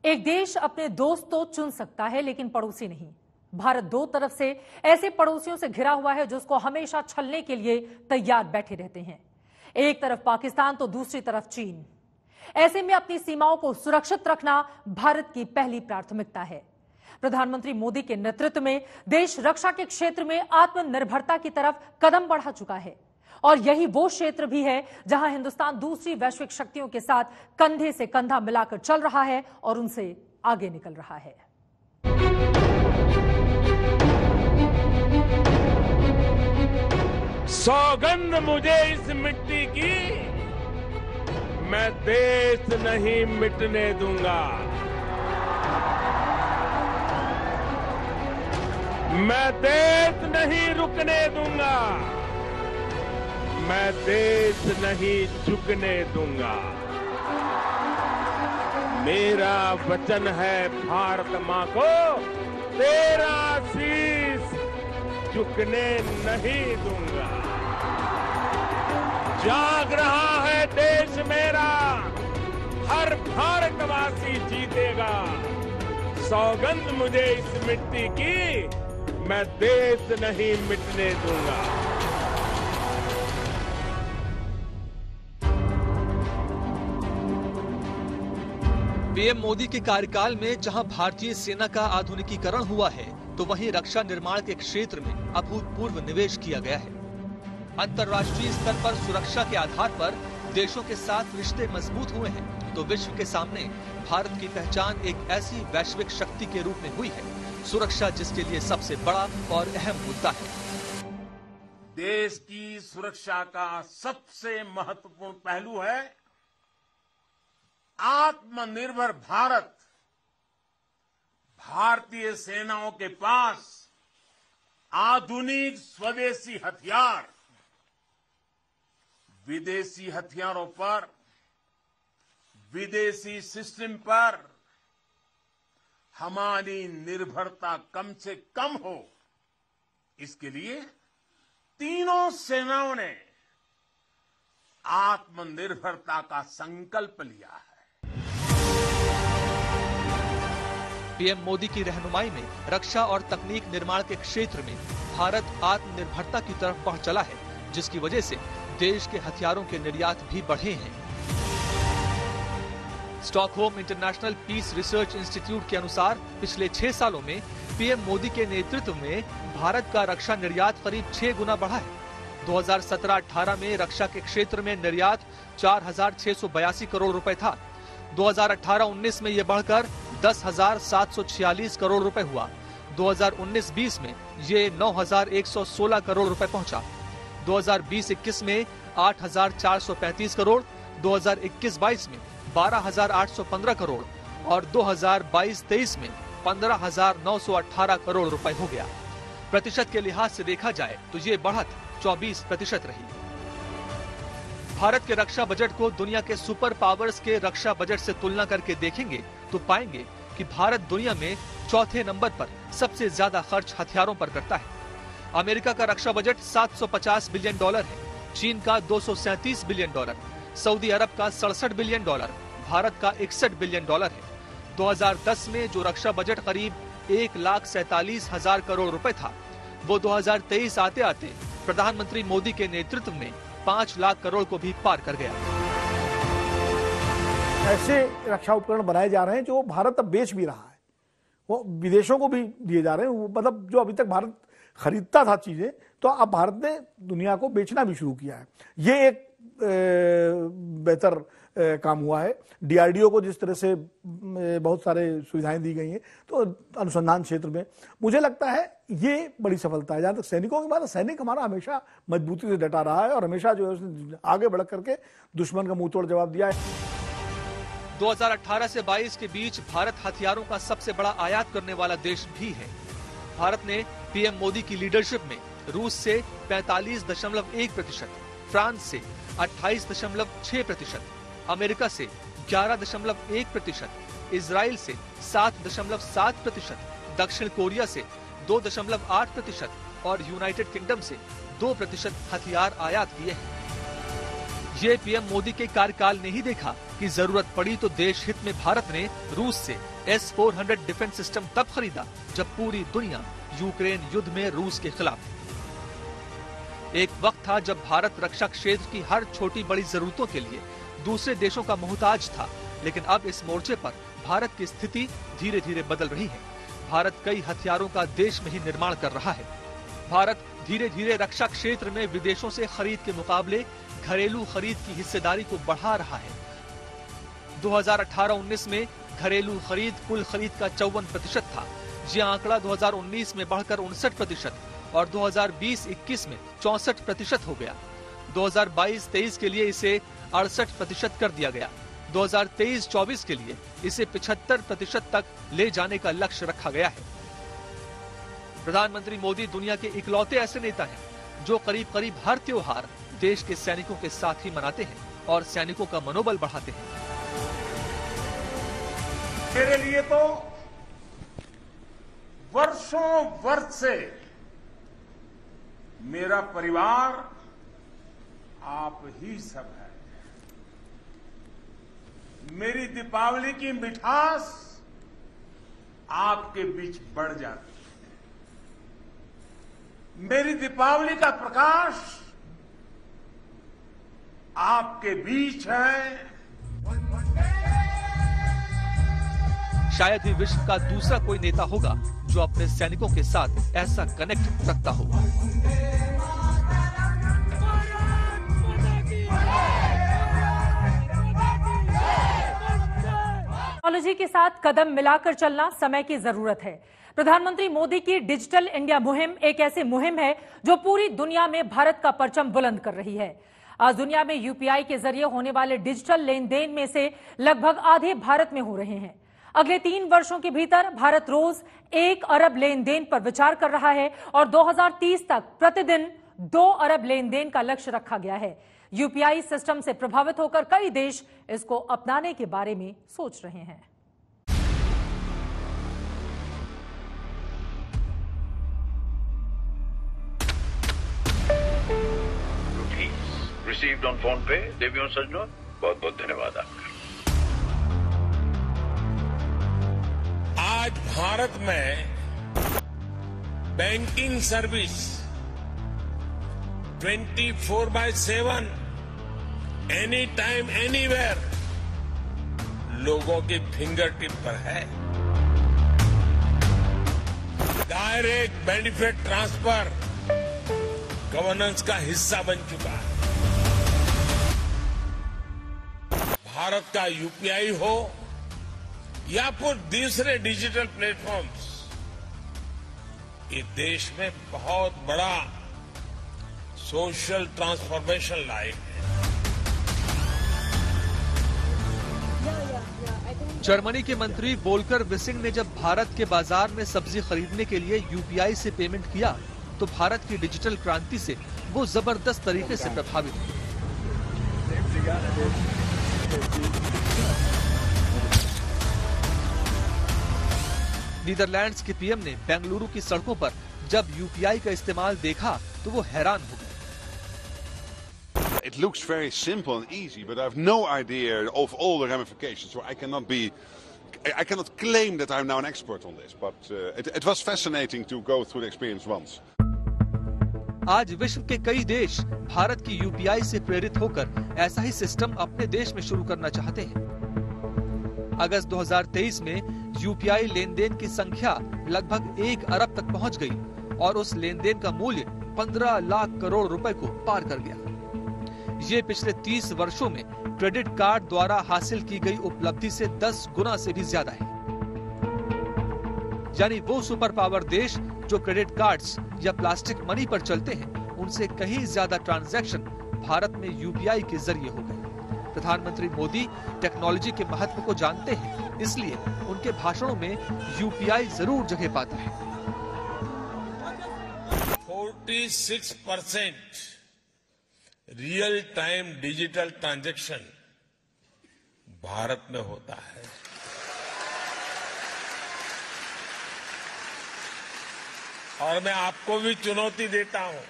एक देश अपने दोस्त तो चुन सकता है लेकिन पड़ोसी नहीं। भारत दो तरफ से ऐसे पड़ोसियों से घिरा हुआ है जो उसको हमेशा छलने के लिए तैयार बैठे रहते हैं। एक तरफ पाकिस्तान तो दूसरी तरफ चीन। ऐसे में अपनी सीमाओं को सुरक्षित रखना भारत की पहली प्राथमिकता है। प्रधानमंत्री मोदी के नेतृत्व में देश रक्षा के क्षेत्र में आत्मनिर्भरता की तरफ कदम बढ़ा चुका है और यही वो क्षेत्र भी है जहां हिंदुस्तान दूसरी वैश्विक शक्तियों के साथ कंधे से कंधा मिलाकर चल रहा है और उनसे आगे निकल रहा है। सौगंध मुझे इस मिट्टी की, मैं देश नहीं मिटने दूंगा। मैं देश नहीं रुकने दूंगा। मैं देश नहीं झुकने दूंगा। मेरा वचन है भारत मां को, तेरा शीश झुकने नहीं दूंगा। जाग रहा है देश मेरा, हर भारतवासी जीतेगा। सौगंध मुझे इस मिट्टी की, मैं देश नहीं मिटने दूंगा। पीएम मोदी के कार्यकाल में जहां भारतीय सेना का आधुनिकीकरण हुआ है, तो वहीं रक्षा निर्माण के क्षेत्र में अभूतपूर्व निवेश किया गया है। अंतर्राष्ट्रीय स्तर पर सुरक्षा के आधार पर देशों के साथ रिश्ते मजबूत हुए हैं, तो विश्व के सामने भारत की पहचान एक ऐसी वैश्विक शक्ति के रूप में हुई है, सुरक्षा जिसके लिए सबसे बड़ा और अहम मुद्दा है। देश की सुरक्षा का सबसे महत्वपूर्ण पहलू है आत्मनिर्भर भारत। भारतीय सेनाओं के पास आधुनिक स्वदेशी हथियार, विदेशी हथियारों पर, विदेशी सिस्टम पर हमारी निर्भरता कम से कम हो, इसके लिए तीनों सेनाओं ने आत्मनिर्भरता का संकल्प लिया है। पीएम मोदी की रहनुमाई में रक्षा और तकनीक निर्माण के क्षेत्र में भारत आत्मनिर्भरता की तरफ बढ़ चला है, जिसकी वजह से देश के हथियारों के निर्यात भी बढ़े हैं। Stockholm International Peace Research Institute के अनुसार पिछले 6 सालों में पीएम मोदी के नेतृत्व में भारत का रक्षा निर्यात करीब 6 गुना बढ़ा है। 2017-18 में रक्षा के क्षेत्र में निर्यात 4,682 करोड़ रुपए था। 2018-19 में यह बढ़कर 10,746 करोड़ रुपए हुआ। 2019-20 में ये 9,116 करोड़ रुपए पहुंचा। 2020-21 में 8,435 करोड़, 2021-22 में 12,815 करोड़ और 2022-23 में 15,918 करोड़ रुपए हो गया। प्रतिशत के लिहाज से देखा जाए तो ये बढ़त 24% रही। भारत के रक्षा बजट को दुनिया के सुपर पावर्स के रक्षा बजट से तुलना करके देखेंगे तो पाएंगे कि भारत दुनिया में चौथे नंबर पर सबसे ज्यादा खर्च हथियारों पर करता है। अमेरिका का रक्षा बजट $750 बिलियन है, चीन का $237 बिलियन, सऊदी अरब का $67 बिलियन, भारत का $61 बिलियन है। 2010 में जो रक्षा बजट करीब 1,47,000 करोड़ रुपए था, वो 2023 आते आते प्रधानमंत्री मोदी के नेतृत्व में 5 लाख करोड़ को भी पार कर गया। ऐसे रक्षा उपकरण बनाए जा रहे हैं जो भारत अब बेच भी रहा है, वो विदेशों को भी दिए जा रहे हैं। मतलब जो अभी तक भारत खरीदता था चीजें, तो अब भारत ने दुनिया को बेचना भी शुरू किया है। ये एक बेहतर काम हुआ है। डीआरडीओ को जिस तरह से बहुत सारे सुविधाएं दी गई हैं, तो अनुसंधान क्षेत्र में मुझे लगता है ये बड़ी सफलता है। जहां तक सैनिकों की बात है, सैनिक हमारा हमेशा मजबूती से डटा रहा है और हमेशा जो है उसने आगे बढ़ करके दुश्मन का मुंह तोड़ जवाब दिया है। 2018 से 22 के बीच भारत हथियारों का सबसे बड़ा आयात करने वाला देश भी है। भारत ने पीएम मोदी की लीडरशिप में रूस से 45.1%, फ्रांस से 28.6%, अमेरिका से 11.1%, इजराइल से 7.7%, दक्षिण कोरिया से 2.8% और यूनाइटेड किंगडम से 2% हथियार आयात किए हैं। ये पीएम मोदी के कार्यकाल ने ही देखा कि जरूरत पड़ी तो देश हित में भारत ने रूस से S-400 डिफेंस सिस्टम तब खरीदा जब पूरी दुनिया यूक्रेन युद्ध में रूस के खिलाफ थी। एक वक्त था जब भारत रक्षा क्षेत्र की हर छोटी बड़ी जरूरतों के लिए दूसरे देशों का मोहताज था, लेकिन अब इस मोर्चे पर भारत की स्थिति धीरे धीरे बदल रही है। भारत कई हथियारों का देश में ही निर्माण कर रहा है। भारत धीरे धीरे रक्षा क्षेत्र में विदेशों से खरीद के मुकाबले घरेलू खरीद की हिस्सेदारी को बढ़ा रहा है। 2018-19 में घरेलू खरीद कुल खरीद का 54% था। यह आंकड़ा 2019 में बढ़कर 59% और 2020-21 में 64% हो गया। 2022-23 के लिए इसे 68% कर दिया गया। 2023-24 के लिए इसे 75% तक ले जाने का लक्ष्य रखा गया है। प्रधानमंत्री मोदी दुनिया के इकलौते ऐसे नेता हैं जो करीब करीब हर त्योहार देश के सैनिकों के साथ ही मनाते हैं और सैनिकों का मनोबल बढ़ाते हैं। मेरे लिए तो वर्षों वर्ष से मेरा परिवार आप ही सब है। मेरी दीपावली की मिठास आपके बीच बढ़ जाती है। मेरी दीपावली का प्रकाश आपके बीच है। शायद ही विश्व का दूसरा कोई नेता होगा जो अपने सैनिकों के साथ ऐसा कनेक्ट रखता होगा। टेक्नोलॉजी के साथ कदम मिलाकर चलना समय की जरूरत है। प्रधानमंत्री मोदी की डिजिटल इंडिया मुहिम एक ऐसी मुहिम है जो पूरी दुनिया में भारत का परचम बुलंद कर रही है। आज दुनिया में यूपीआई के जरिए होने वाले डिजिटल लेन देन में से लगभग आधे भारत में हो रहे हैं। अगले 3 वर्षों के भीतर भारत रोज 1 अरब लेन देन पर विचार कर रहा है और 2030 तक प्रतिदिन 2 अरब लेन देन का लक्ष्य रखा गया है। यूपीआई सिस्टम से प्रभावित होकर कई देश इसको अपनाने के बारे में सोच रहे हैं। रिसीव्ड ऑन फोन पे देवियों सज्जनों, बहुत बहुत धन्यवाद आपका। आज भारत में banking service 24/7 any time anywhere लोगों की फिंगर टिप पर है। डायरेक्ट बेनिफिट ट्रांसफर गवर्नेंस का हिस्सा बन चुका है। भारत का यूपीआई हो या फिर दूसरे डिजिटल प्लेटफॉर्म्स, ये देश में बहुत बड़ा सोशल ट्रांसफॉर्मेशन लाए हैं। जर्मनी के मंत्री वोल्कर विसिंग ने जब भारत के बाजार में सब्जी खरीदने के लिए यूपीआई से पेमेंट किया तो भारत की डिजिटल क्रांति से वो जबरदस्त तरीके से प्रभावित हुए। नीदरलैंड्स के पीएम ने बेंगलुरु की सड़कों पर जब यूपीआई का इस्तेमाल देखा तो वो हैरान हो गए। It looks very simple and easy, but I have no idea of all the ramifications. So I cannot claim that I'm now an expert on this. But it was fascinating to go through the experience once. आज विश्व के कई देश भारत की UPI से प्रेरित होकर ऐसा ही सिस्टम अपने देश में शुरू करना चाहते हैं। अगस्त 2023 में यूपीआई लेन देन की संख्या लगभग 1 अरब तक पहुंच गई और उस लेन देन का मूल्य 15 लाख करोड़ रुपए को पार कर गया। ये पिछले 30 वर्षों में क्रेडिट कार्ड द्वारा हासिल की गई उपलब्धि से 10 गुना से भी ज्यादा है। यानी वो सुपर पावर देश जो क्रेडिट कार्ड्स या प्लास्टिक मनी पर चलते हैं, उनसे कहीं ज्यादा ट्रांजैक्शन भारत में यूपीआई के जरिए हो गए। प्रधानमंत्री मोदी टेक्नोलॉजी के महत्व को जानते हैं, इसलिए उनके भाषणों में यूपीआई जरूर जगह पाता है। 46% real time digital transaction Bharat में होता है। और मैं आपको भी चुनौती देता हूं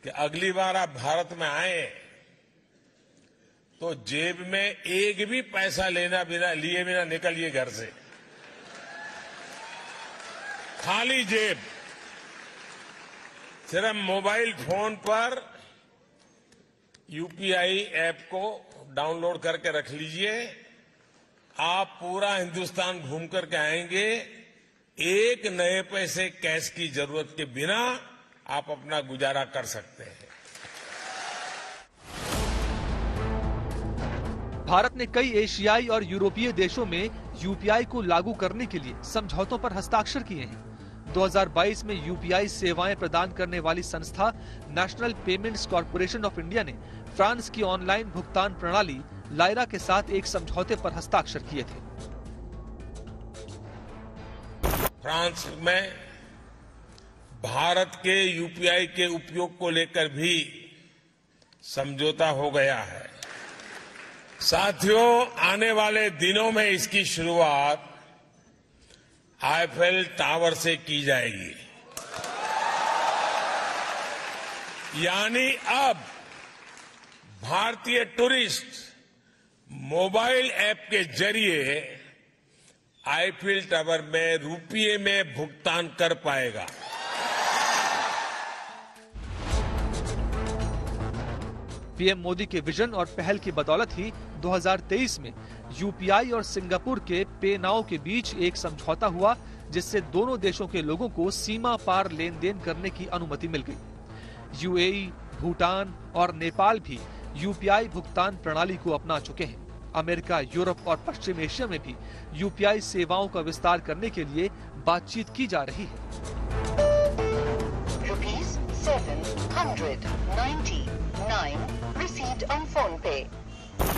कि अगली बार आप भारत में आए तो जेब में एक भी पैसा लिए बिना निकलिए घर से। खाली जेब, सिर्फ मोबाइल फोन पर यूपीआई ऐप को डाउनलोड करके रख लीजिए। आप पूरा हिंदुस्तान घूम करके आएंगे, एक नए पैसे कैश की जरूरत के बिना आप अपना गुजारा कर सकते हैं। भारत ने कई एशियाई और यूरोपीय देशों में यूपीआई को लागू करने के लिए समझौतों पर हस्ताक्षर किए हैं। 2022 में यूपीआई सेवाएं प्रदान करने वाली संस्था national payments corporation of India ने फ्रांस की ऑनलाइन भुगतान प्रणाली लायरा के साथ एक समझौते पर हस्ताक्षर किए थे। फ्रांस में भारत के यूपीआई के उपयोग को लेकर भी समझौता हो गया है। साथियों, आने वाले दिनों में इसकी शुरुआत आईफेल टावर से की जाएगी। यानी अब भारतीय टूरिस्ट मोबाइल ऐप के जरिए आईफेल टावर में रुपये में भुगतान कर पाएगा। पीएम मोदी के विजन और पहल की बदौलत ही 2023 में यूपीआई और सिंगापुर के पे नाउ के बीच एक समझौता हुआ, जिससे दोनों देशों के लोगों को सीमा पार लेन देन करने की अनुमति मिल गई। यूएई, भूटान और नेपाल भी यूपीआई भुगतान प्रणाली को अपना चुके हैं। अमेरिका, यूरोप और पश्चिम एशिया में भी यूपीआई सेवाओं का विस्तार करने के लिए बातचीत की जा रही है।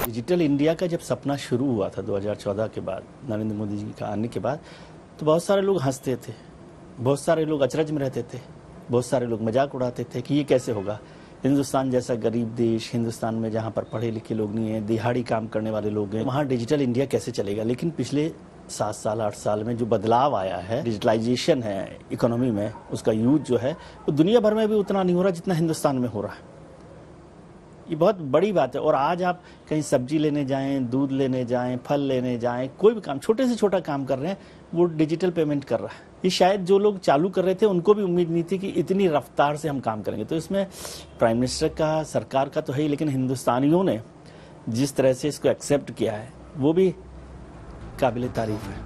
डिजिटल इंडिया का जब सपना शुरू हुआ था 2014 के बाद, नरेंद्र मोदी जी का आने के बाद, तो बहुत सारे लोग हंसते थे, बहुत सारे लोग अचरज में रहते थे, बहुत सारे लोग मजाक उड़ाते थे कि ये कैसे होगा। हिंदुस्तान जैसा गरीब देश, हिंदुस्तान में जहां पर पढ़े लिखे लोग नहीं है, दिहाड़ी काम करने वाले लोग हैं, वहां डिजिटल इंडिया कैसे चलेगा। लेकिन पिछले 7 साल 8 साल में जो बदलाव आया है, डिजिटलाइजेशन है इकोनॉमी में, उसका यूज जो है वो दुनिया भर में भी उतना नहीं हो रहा जितना हिंदुस्तान में हो रहा है। ये बहुत बड़ी बात है। और आज आप कहीं सब्जी लेने जाएं, दूध लेने जाएं, फल लेने जाएं, कोई भी काम, छोटे से छोटा काम कर रहे हैं, वो डिजिटल पेमेंट कर रहा है। ये शायद जो लोग चालू कर रहे थे उनको भी उम्मीद नहीं थी कि इतनी रफ्तार से हम काम करेंगे। तो इसमें प्राइम मिनिस्टर का, सरकार का तो है ही, लेकिन हिंदुस्तानियों ने जिस तरह से इसको एक्सेप्ट किया है वो भी काबिले तारीफ है।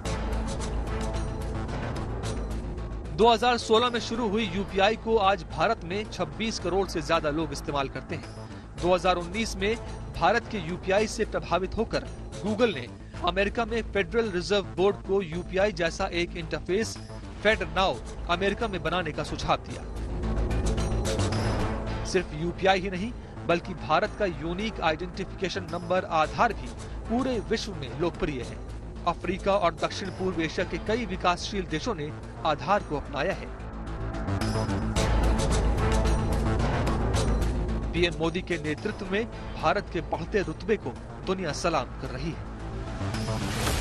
2016 में शुरू हुई यूपीआई को आज भारत में 26 करोड़ से ज्यादा लोग इस्तेमाल करते हैं। 2019 में भारत के यूपीआई से प्रभावित होकर गूगल ने अमेरिका में फेडरल रिजर्व बोर्ड को यूपीआई जैसा एक इंटरफेस फेड नाउ अमेरिका में बनाने का सुझाव दिया। सिर्फ यूपीआई ही नहीं, बल्कि भारत का यूनिक आइडेंटिफिकेशन नंबर आधार भी पूरे विश्व में लोकप्रिय है। अफ्रीका और दक्षिण पूर्व एशिया के कई विकासशील देशों ने आधार को अपनाया है। पीएम मोदी के नेतृत्व में भारत के बढ़ते रुतबे को दुनिया सलाम कर रही है।